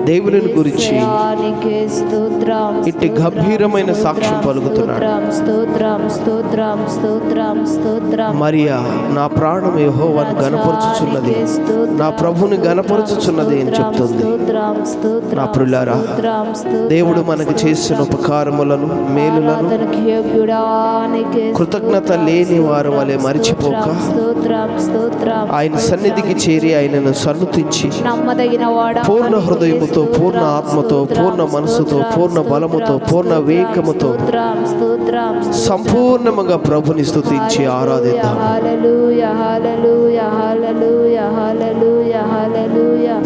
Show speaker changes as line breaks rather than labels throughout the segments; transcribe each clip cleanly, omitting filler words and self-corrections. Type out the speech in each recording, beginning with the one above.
దేవుని గురించి ఇట్టి గంభీరమైన సాక్ష్యం పలుకుతున్నాడు. మరియా నా ప్రాణం యెహోవాను గణపరచుచున్నది, నా ప్రభుని గణపరచుచున్నది అని చెప్తుంది. నా ప్రియులారా, దేవుడు మనకు చేసిన ఉపకారములను మేలులను కృతజ్ఞత లేని వారు వలె మరిచిపోక ఆయన సన్నిధికి చేరి ఆయనను సన్నుతించి పూర్ణ హృదయముతో, పూర్ణ ఆత్మతో, పూర్ణ మనసుతో, పూర్ణ బలముతో, పూర్ణ వివేకముతో సంపూర్ణముగా ప్రభుని స్తుతించి ఆరాధిద్దాం.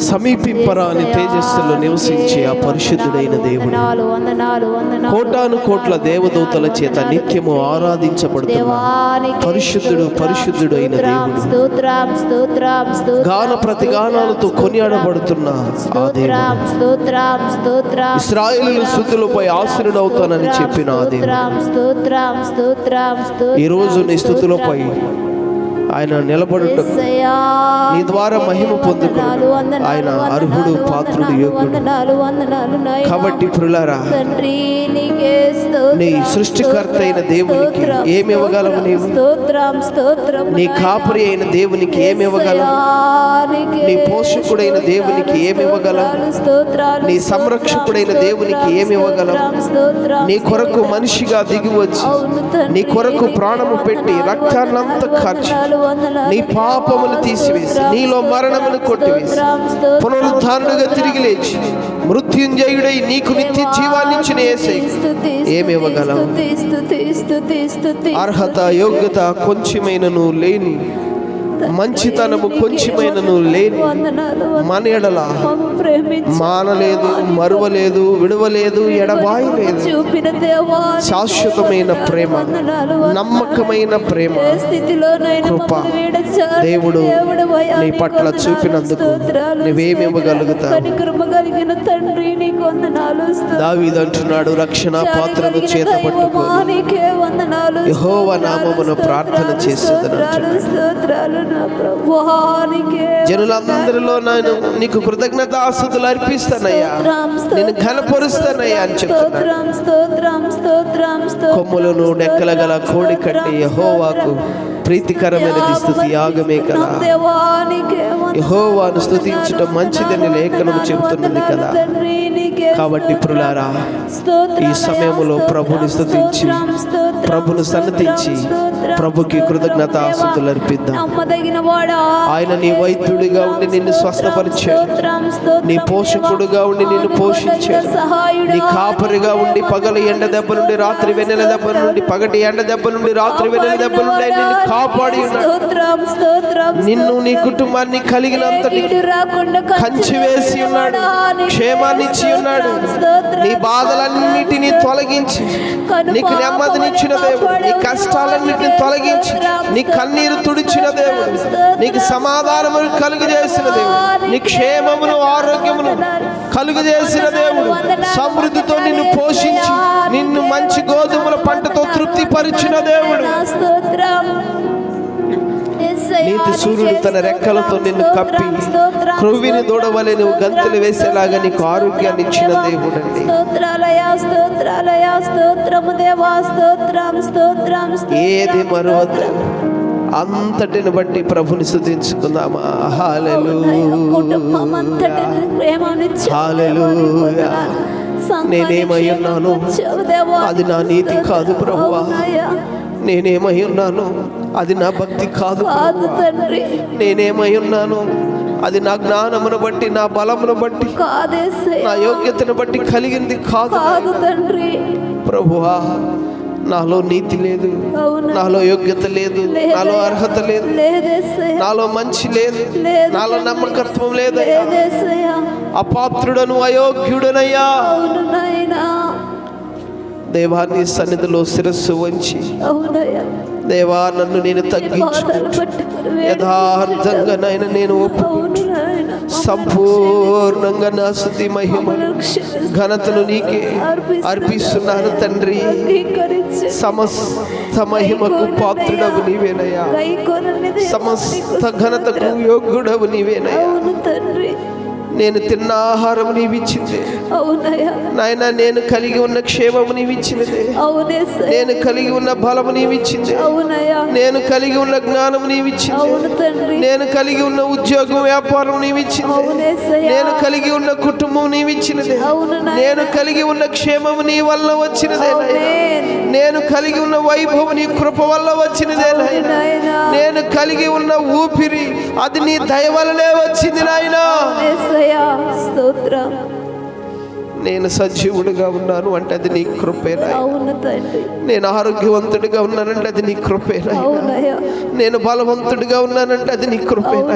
సమీపింపరాని తేజస్సులో నివసించి ఆ పరిశుద్ధుడైన దేవుడు కోటాను కోట్ల దేవదూతల చేత నిత్యము ఆరాధించబడుతున్న పరిశుద్ధుడు, పరిశుద్ధుడు అయిన దేవుడు, గాన ప్రతిగానాలతో కొనియాడబడుతున్న ఆ దేవుడు, ఇశ్రాయేలు స్తుతులపై ఆశీనుడవుతానని చెప్పిన ఆ దేవుడు ఈ రోజు నీ స్తుతులపై ఆయన నిలబడుటకు, నీ ద్వారా మహిమ పొందుకున్నాడు. ఆయన అర్హుడు, పాత్రుడు, యోగ్యుడు. కాబట్టి ప్రియులారా, నీ సృష్టికర్త అయిన దేవునికి ఏమి ఇవ్వగలవు? నీవు నీ కాపరి అయిన దేవునికి ఏమి ఇవ్వగలవు? నీ పోషకుడైన దేవునికి ఏమి ఇవ్వగలవు? నీ సంరక్షకుడైన దేవునికి ఏమి ఇవ్వగలవు? నీ కొరకు మనిషిగా దిగివచ్చి నీ కొరకు ప్రాణము పెట్టి రక్తాన్నంతా కార్చి నీ పాపమును తీసివేసి నీలో మరణమును కొట్టివేసి పునరుద్ధారణగా తిరిగి లేచి మృత్యుంజయుడై నీకు నిత్య జీవాన్ని ఇచ్చిన యేసయ్యకు ఏమి ఇవ్వగలవు? అర్హత, యోగ్యత కొంచెమైనను లేని, మంచితనము కొంచెమైనను లేని మన ఎడల మానలేదు, మరువలేదు, విడవలేదు, ఎడబాయలేదు. శాశ్వతమైన ప్రేమ, నమ్మకమైన ప్రేమ, కృప దేవుడు నీ పట్ల చూపినందుకు నువ్వేమి ఇవ్వగలుగుతావు? దావీదు అంటున్నాడు, రక్షణ పాత్రను చేత పట్టుకొని యెహోవా నామమున ప్రార్థన చేసేదని అంటున్నాడు. జనులందరిలో నేను నీకు కృతజ్ఞతాస్తుతులు అర్పిస్తానయ్యా, నేను ఘనపరుస్తానయ్యా అని చెప్తున్నాను. కొమ్ములను డెక్కల గల కోడి కట్టి యెహోవాకు ప్రీతికరమైనది స్తుతి యాగమే కదా. యెహోవాను స్తుతించడం మంచిదని లేఖనము చెబుతున్నది కదా. కాబట్టి ప్రియులారా, ఈ సమయంలో ప్రభుని స్తుతించి, ప్రభును సన్నతించి, ప్రభుకి కృతజ్ఞతాస్తుతులు అర్పిద్దాం. ఆయన నీ వైద్యుడిగా ఉండి నిన్ను స్వస్థపరిచాడు, నీ పోషకుడుగా ఉండి నిన్ను పోషించాడు, నీ కాపరిగా ఉండి పగలు ఎండ దెబ్బ నుండి రాత్రి వెన్నెల దెబ్బ నుండి, పగటి ఎండ దెబ్బ నుండి రాత్రి వెన్నెల దెబ్బ నుండి ఆయన నిన్ను కాపాడి ఉన్నాడు. నిన్ను నీ కుటుంబాన్ని కలిగినంతటి కంచి వేసి ఉన్నాడు, క్షేమాన్ని ఇచ్చి ఉన్నాడు. నీ బాధలన్నిటినీ తొలగించి నీకు నెమ్మదినిచ్చిన దేవుడు, నీ కష్టాలన్నిటిని తొలగించి నీ కన్నీరు తుడిచిన దేవుడు, నీకు సమాధానమును కలుగజేసిన దేవుడు, నీ క్షేమమును ఆరోగ్యమును కలుగజేసిన దేవుడు, సమృద్ధితో నిన్ను పోషించి నిన్ను మంచి గోధుమల పంటతో తృప్తి పరిచిన దేవుడు. నీతి సూర్యుడు తన రెక్కలతో నిన్ను కప్పి క్రొవ్విని దూడవలె నువ్వు గంతులు వేసేలాగా నీకు ఆరోగ్యాన్ని ఇచ్చిన దేవుడు అండి. ఏది మరవద్దు, అంతటిని బట్టి ప్రభుని స్తుతించుకుందామా. హల్లెలూయా, హల్లెలూయా. నేనేమై ఉన్నాను అది నా నీతి కాదు ప్రభువా, నేనేమై ఉన్నాను అది నా భక్తి కాదు తండ్రి, నేనేమై ఉన్నాను అది నా జ్ఞానమును బట్టి, నా బలమును బట్టి, నా యోగ్యతను బట్టి కలిగింది కాదు తండ్రి. ప్రభువా, నాలో నీతి లేదు, నాలో యోగ్యత లేదు, నాలో అర్హత లేదు, నాలో మంచి లేదు, నాలో నమ్మకత్వం లేదు. అపాత్రుడను, అయోగ్యుడనయ్యా. దేవా, నీ సన్నిధిలో శిరస్సు వంచి దేవా నన్ను నేను తగ్గించు, యథార్థంగా నాయన నేను ఒప్పుకుంటున్నా. సంపూర్ణంగా నా స్తుతి మహిమ ఘనతను నీకే అర్పిస్తున్నాను తండ్రి. సమస్త మహిమకు పాత్రుడవు నీవేనయ్యా, సమస్త ఘనతకు యోగ్యుడవు నీవేనయ్యా. నేను తిన్న ఆహారం నీవిచ్చింది. నాయన నేను కలిగి ఉన్న క్షేమము నీవిచ్చినదే. నేను కలిగి ఉన్న బలము నీవిచ్చింది. నేను కలిగి ఉన్న జ్ఞానము నీవిచ్చింది. నేను కలిగి ఉన్న ఉద్యోగం వ్యాపారం నీవిచ్చింది. నేను కలిగి ఉన్న కుటుంబం నీవిచ్చినదే. నేను కలిగి ఉన్న క్షేమము నీ వల్ల వచ్చినదే. నేను కలిగి ఉన్న వైభవం నీ కృప వల్ల వచ్చినదే. నేను కలిగి ఉన్న ఊపిరి అది నీ దయ వల్లనే వచ్చింది నాయనా.
స్తోత్రం.
నేను సజీవుడిగా ఉన్నాను అంటే అది నీ కృపేనా. నేను ఆరోగ్యవంతుడిగా ఉన్నానంటే అది నీ కృపేనా. నేను బలవంతుడిగా ఉన్నానంటే అది నీ కృపేనా.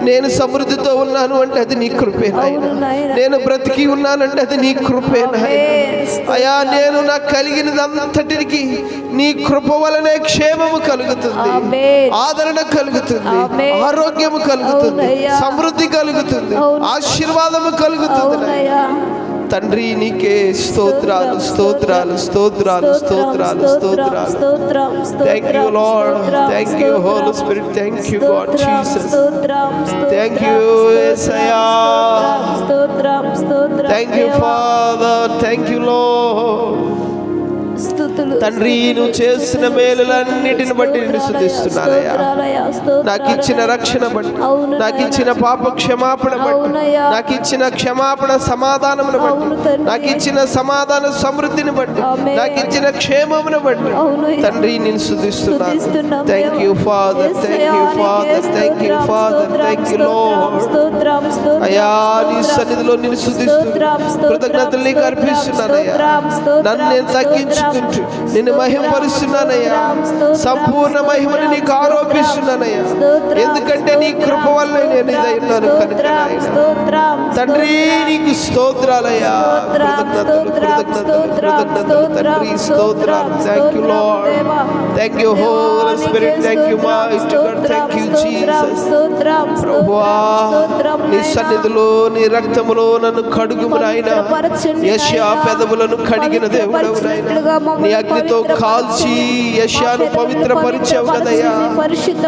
నేను సమృద్ధితో ఉన్నాను అంటే అది నీ కృపేనా. నేను బ్రతికి ఉన్నానంటే అది నీ కృపేనా. అయా నేను నాకు కలిగినదంతటికి నీ కృప వలనే క్షేమము కలుగుతుంది, ఆదరణ కలుగుతుంది, ఆరోగ్యము కలుగుతుంది, సమృద్ధి కలుగుతుంది, ఆశీర్వాదము కలుగుతుంది. తండ్రి నీకే స్తోత్రాలు స్తోత్రాలు స్తోత్రాలు స్తోత్రాలు స్తోత్రాలు. Thank you Lord, thank you Holy Spirit, thank you God Jesus, thank you యేసయ్యా, thank you father, thank you Lord. తండ్రి నువ్వు చేసిన మేలులన్నిటిని బట్టి నిన్ను స్తుతిస్తున్నానయ్యా. నాకు ఇచ్చిన రక్షణ బట్టి, నాకు ఇచ్చిన పాప క్షమాపణ బట్టి, నాకు ఇచ్చిన క్షమాపణ సమాధానమును బట్టి, నాకు ఇచ్చిన సమాధాన సమృద్ధిని బట్టి, నాకు ఇచ్చిన క్షేమమును బట్టి తండ్రి నిన్ను స్తుతిస్తున్నాను. Thank you father, thank you father, thank you father, thank you Lord. అయ్యా నీ సన్నిధిలో నిన్ను స్తుతిస్తూ కృతజ్ఞతలు నీకు అర్పిస్తున్నానయ్యా. నన్ను నేను తగ్గించుకుంటూ నిన్ను మహిమపరుస్తున్నానయ్యా. సంపూర్ణ మహిమని నీకు ఆరోపిస్తున్నానయ్యా. ఎందుకంటే నీ కృప వల్ల నేను ఇదైనాను కనుక తండ్రి నీకు స్తోత్రాలయ్యా. కృతజ్ఞతలు కృతజ్ఞతలు కృతజ్ఞతలు తండ్రి స్తోత్రాలు. Thank you Lord, thank you Holy Spirit, thank you mighty God, thank you Jesus. ప్రభువా నీ సన్నిధిలో నీ రక్తములో నన్ను కడుగుము నాయనా. యెషయా పెదవులను కడిగిన దేవుడవు నాయనా. నీ అగ్నితో కాల్చి యెషయాను పవిత్రపరిచావు కదయ్యా.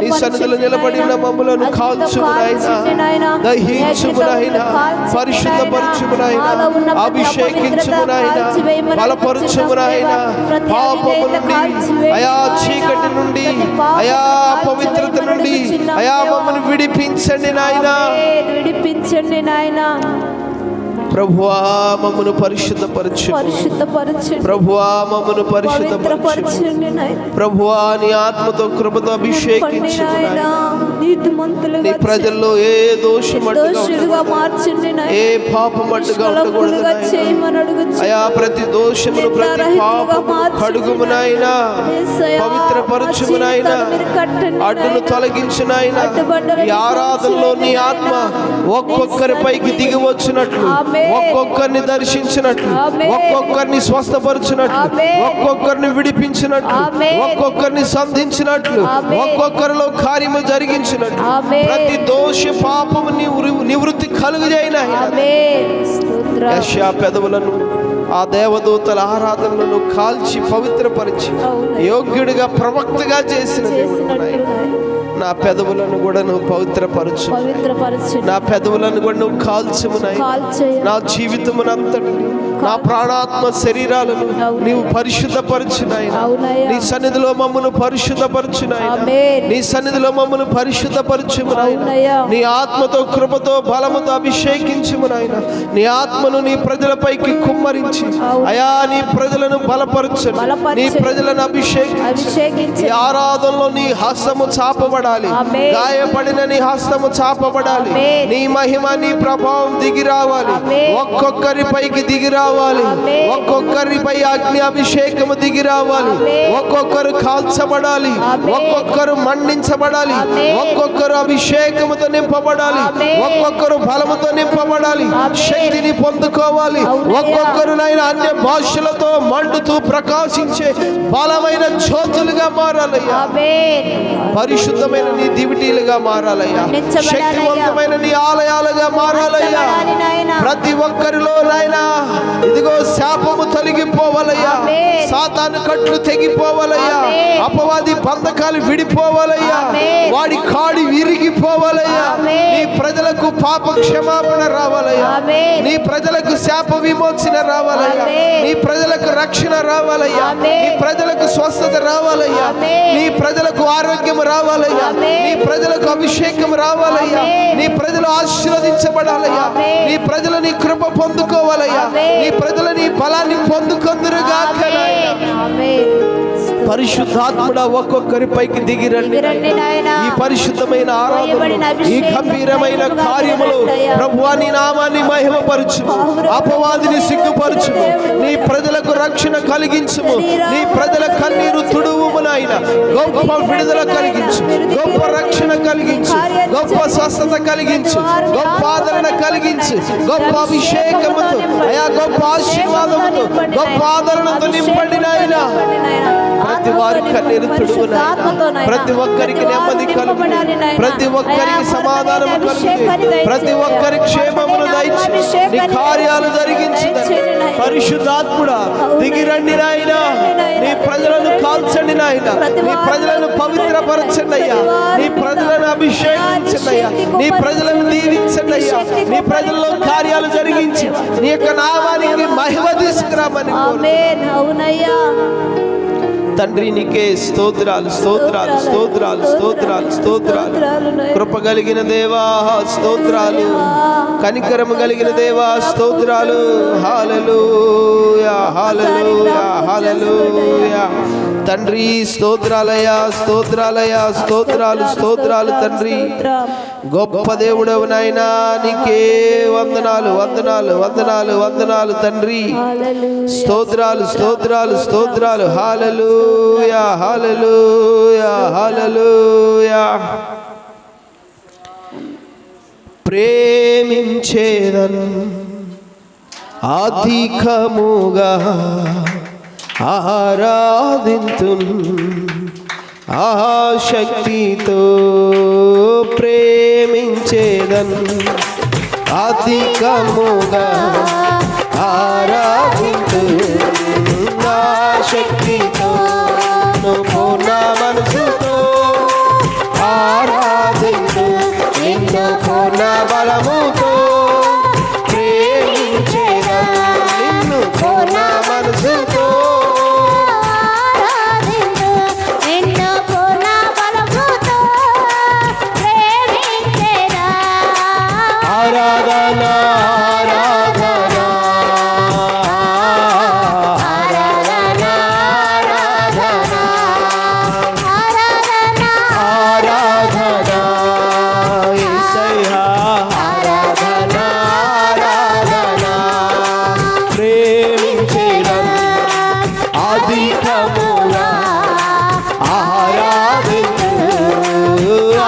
నీ సన్నిధిలో నిలబడి ఉన్న మమ్మలను కాల్చుము నాయనా, దహించుము నాయనా, పరిశుద్ధపరచుము నాయనా, అభిషేకించుము నాయనా, బలపరచుము నాయనా. పాపము నుండి, అయా చీకటి నుండి, అయా పవిత్రత నుండి అయా మమ్మల్ని విడిపించండి నాయనా,
విడిపించండి నాయనా.
ప్రభువా మమ్మను పరిశుద్ధపరచు, ప్రభువా మమ్మను పరిశుద్ధపరచు. ప్రభువా నీ ఆత్మతో కృపతో అభిషేకించు. నీ ప్రజల్లో ఏ దోషం అడ్డుగా మార్చండి, ఏ పాపం అడ్డుగా ఉండకూడదు అయా. ప్రతి దోషమును ప్రతి పాపము కడుగుము నాయనా, పవిత్రపరచుము నాయనా, అడ్డును తొలగించు నాయనా. ఈ ఆరాధనలో నీ ఆత్మ ఒక్కొక్కరి పైకి దిగి వచ్చినట్లు, ఒక్కొక్కరిని దర్శించినట్లు, ఒక్కొక్కరిని స్వస్థపరచినట్లు, ఒక్కొక్కరిని విడిపించినట్లు, ఒక్కొక్కరిని సంధించినట్లు, ఒక్కొక్కరిలో కార్యము జరిగించినట్లు, ప్రతి దోష పాపము నివృత్తి కలుగజేయన. యెషయా పెదవులను ఆ దేవదూతల ఆరాధనలను కాల్చి పవిత్రపరిచి యోగ్యుడిగా ప్రవక్తగా చేసిన నా పెదవులను కూడా నువ్వు పవిత్రపరచు, నా పెదవులను కూడా నువ్వు కాల్చుము నాయనా. నా జీవితమునంతటిని, నా ప్రాణాత్మ శరీరాలను నీవు పరిశుద్ధపరచు నాయనా. నీ సన్నిధిలో మమ్మను పరిశుద్ధపరచు నాయనా, నీ సన్నిధిలో మమ్మను పరిశుద్ధపరచుము నాయనా. నీ ఆత్మతో కృపతో బలముతో అభిషేకించుము నాయనా. నీ ఆత్మను నీ ప్రజలపైకి కుమ్మరించి అయా నీ ప్రజలను బలపరచు, నీ ప్రజలను అభిషేకించి ఈ ఆరాధనలో నీ హస్తము చాపబడాలి, గాయపడిన నీ హస్తము చాపబడాలి. నీ మహిమ నీ ప్రభావం దిగి రావాలి, ఒక్కొక్కరిపైకి దిగి రావాలి, ఒక్కొక్కరిపై అగ్ని అభిషేకము దిగి రావాలి. ఒక్కొక్కరు కాల్చబడాలి, ఒక్కొక్కరు మండించబడాలి, ఒక్కొక్కరు అభిషేకముతో నింపబడాలి, ఒక్కొక్కరు బలముతో నింపబడాలి, శక్తిని పొందుకోవాలి. ఒక్కొక్కరు నైనా అన్య భాషలతో మండుతూ ప్రకాశించే బలమైన జ్యోతులుగా మారాలయ్యా. పరిశుద్ధమైన నీ దివిటీలుగా మారాలయ్యా, శక్తివంతమైన నీ ఆలయాలుగా మారాలయ్యా. ప్రతి ఒక్కరిలో నాయనా ఇదిగో శాపము తొలగిపోవాలయ్యా, సాతాను కట్లు తెగిపోవాలయ్యా, అపవాది బంధకాలు విడిపోవాలయ్యా, వాడి కాడి విరిగిపోవాలయ్యా, నీ ప్రజలకు పాప క్షమాపణ రావాలయ్యా, నీ ప్రజలకు శాప విమోచన రావాలయ్యా, నీ ప్రజలకు రక్షణ రావాలయ్యా, నీ ప్రజలకు స్వస్థత రావాలయ్యా, నీ ప్రజలకు ఆరోగ్యం రావాలయ్యా, నీ ప్రజలకు అభిషేకం రావాలయ్యా, నీ ప్రజలు ఆశీర్వదించబడాలయ్యా, నీ ప్రజలు నీ కృప పొందుకోవాలయ్యా, నీ ప్రజలు నీ బలాన్ని పొందుకొందురుగా. పరిశుద్ధాత్ముడా ఒక్కొక్కరి పైకి దిగిరండి. ఈ పరిశుద్ధమైన ఆరాధన, ఈ గంభీరమైన కార్యములు ప్రభువా నీ నామాన్ని మహిమపరచుము, అపవాదిని సిగ్గుపరచుము, నీ ప్రజలకు రక్షణ కలిగించుము, నీ ప్రజల కన్నీరు తుడువుము నాయన. గొప్ప విడుదల కలిగించు, గొప్ప రక్షణ కలిగించు, గొప్ప స్వస్థత కలిగించు, గొప్ప ఆదరణ కలిగించు, గొప్ప అభిషేకముతో అయా గొప్ప ఆశీర్వాదముతో గొప్ప ఆదరణతో నింపండి నాయన. ప్రతి వారి కన్నీరు తుడువు నాయన, ప్రతి ఒక్కరికి నెమ్మది కలుగు, ప్రతి ఒక్కరికి సమాధానము కలుగు, ప్రతి ఒక్కరి క్షేమమును దయచేసి నీ కార్యాలు జరిగించుదని. పరిశుద్ధాత్ముడా దిగిరండి నాయన, నీ ప్రజలను కాల్చండి నాయన, నీ ప్రజలను పవిత్రపరచండి అయ్యా, నీ ప్రజలను అభిషేకించండి అయ్యా, నీ ప్రజలను దీవించండి అయ్యా, నీ ప్రజల్లో కార్యాలు జరిగించి నీ యొక్క నామానికి మహిమ తీసుకురామని
అవునయ్యా.
తండ్రి నీకే స్తోత్రాలు స్తోత్రాలు స్తోత్రాలు స్తోత్రాలు స్తోత్రాలు. కృప కలిగిన దేవా స్తోత్రాలు, కనికరము కలిగిన దేవా స్తోత్రాలు. హల్లెలూయా హల్లెలూయా హల్లెలూయా. తండ్రి స్తోత్రాలయ్యా స్తోత్రాలయ్యా స్తోత్రాలు స్తోత్రాలు. తండ్రి గొప్ప దేవుడవు నాయనా, నీకే వందనాలు వందనాలు వందనాలు వందనాలు తండ్రి. స్తోత్రాలు స్తోత్రాలు స్తోత్రాలు. హల్లెలూయా హల్లెలూయా హల్లెలూయా. ప్రేమించేదన్ అధికముగా ఆరాధింతున్ ఆశక్తితో, ప్రేమించేదన్ అధికముగా ఆరాధింతున్ ఆశక్తితో, పూర్ణ మనసుతో ఆరాధింతు నిన్ను పూర్ణ బలముతో. ప్రేమించేదన్ నిన్ను పూర్ణ మనసుతో ఆరాధనా ఆరాధనా ఆరాధనా ఆరాధనా ఆరాధనా యేసయ్యా ఆరాధనా ఆరాధనా. ప్రేమించేదన్ అధికముగా ఆరాధింతు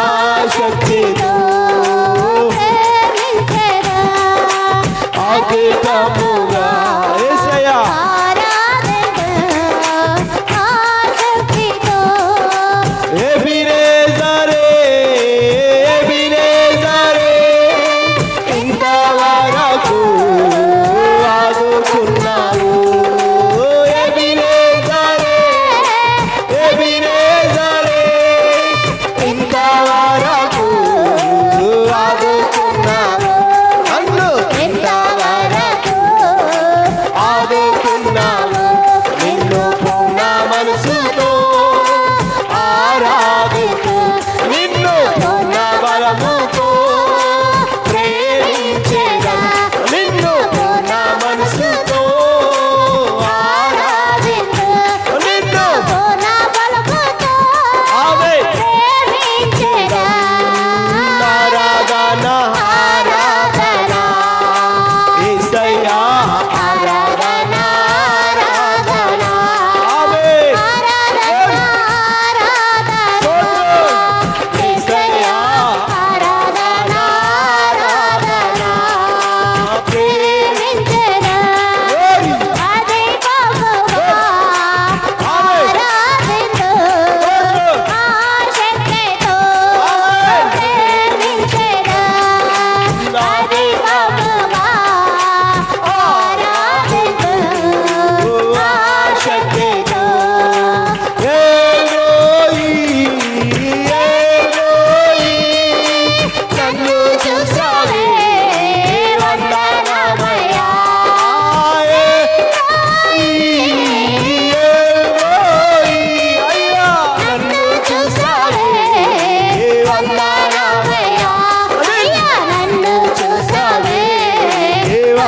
ఆశక్తితో, అధికముగా యేసయ్యా ఎబినేజరే ఎబినేజరే ఇంతవరకు ఆదుకున్నావు. ఎబినేజరే ఎబినేజరే ఇంతవరకు ఆదుకున్నావు. అన్ను ఇంతవరకు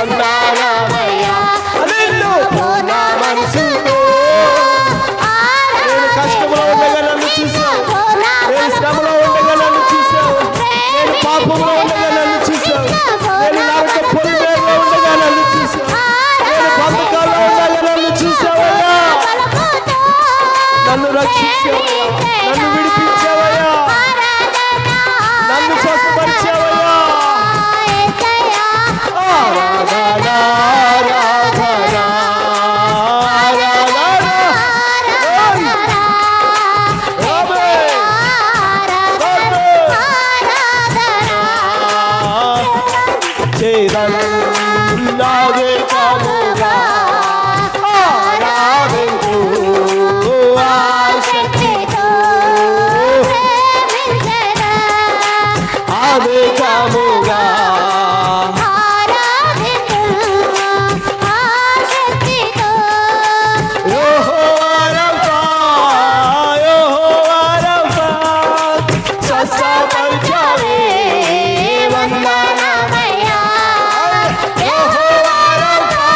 వందనమయ్యా
నిన్ను
పూర్ణ మనసుతో
నేను కష్టంలో ఉండగా నన్ను చూసావు, నేను శ్రమలో ఉండగా నన్ను చూసావు, నేను పాపంలో ఉండగా నన్ను చూసావు, నేను నరక పొలి మీద ఉండగా నన్ను చూసావు, నేను బంధకాల్లో ఉండగా నన్ను చూసావయ్యా. నన్ను రక్షించావయ్యా, నన్ను విడిపించావయ్యా, నన్ను స్వస్థపరిచావయ్యా. ఆరాధన, ఆరాధన, ఆరాధన. ఓయ్! ఆమేన్. చేదన్నావేకముగా ఆరాధించు ఆవేకముగా యెహోవా రఫా, యెహోవా రఫా, స్వస్థపరిచావే
వందనమయ్యా
యెహోవా రఫా,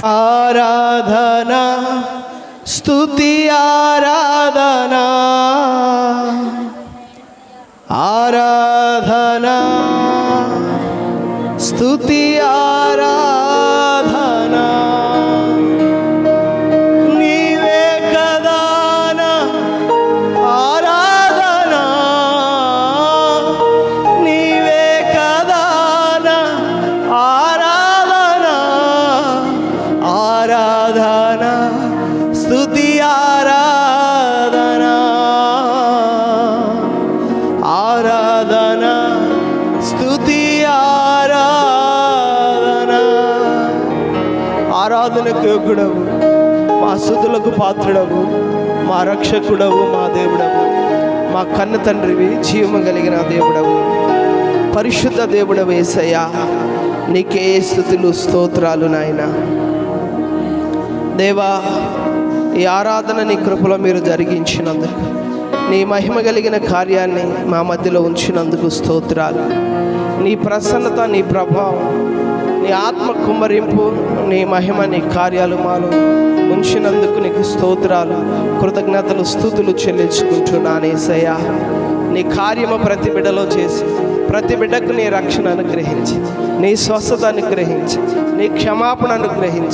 ఆరాధన స్తుతి ఆరాధన ఆరాధన స్తుతి ఆరాధన నీవే కదాన ఆరాధన నీవే కదాన ఆరాధన ఆరాధన స్తుతి ఆరాధన ఆరాధన స్తుతి ఆరాధన ఆరాధనకు యోగ్యుడవు, మా స్తుతులకు పాత్రుడవు, మా రక్షకుడవు, మా దేవుడవు, మా కన్న తండ్రివి, జీవము కలిగిన దేవుడవు, పరిశుద్ధ దేవుడవు యేసయ్యా. నీకే స్తుతులు స్తోత్రాలు నాయన. దేవా, ఈ ఆరాధన నీ కృపలో మీరు జరిగించినందుకు, నీ మహిమ కలిగిన కార్యాన్ని మా మధ్యలో ఉంచినందుకు స్తోత్రాలు. నీ ప్రసన్నత, నీ ప్రభావం, నీ ఆత్మ కుమ్మరింపు, నీ మహిమ, నీ కార్యాలు మాలో ఉంచినందుకు నీకు స్తోత్రాలు, కృతజ్ఞతలు, స్తుతులు చెల్లించుకుంటున్నాను యేసయ్యా. నీ కార్యము ప్రతి బిడ్డలో చేసి, ప్రతి బిడ్డకు నీ రక్షణ అనుగ్రహించి, నీ స్వస్థత అనుగ్రహించి, నీ క్షమాపణ అనుగ్రహించి,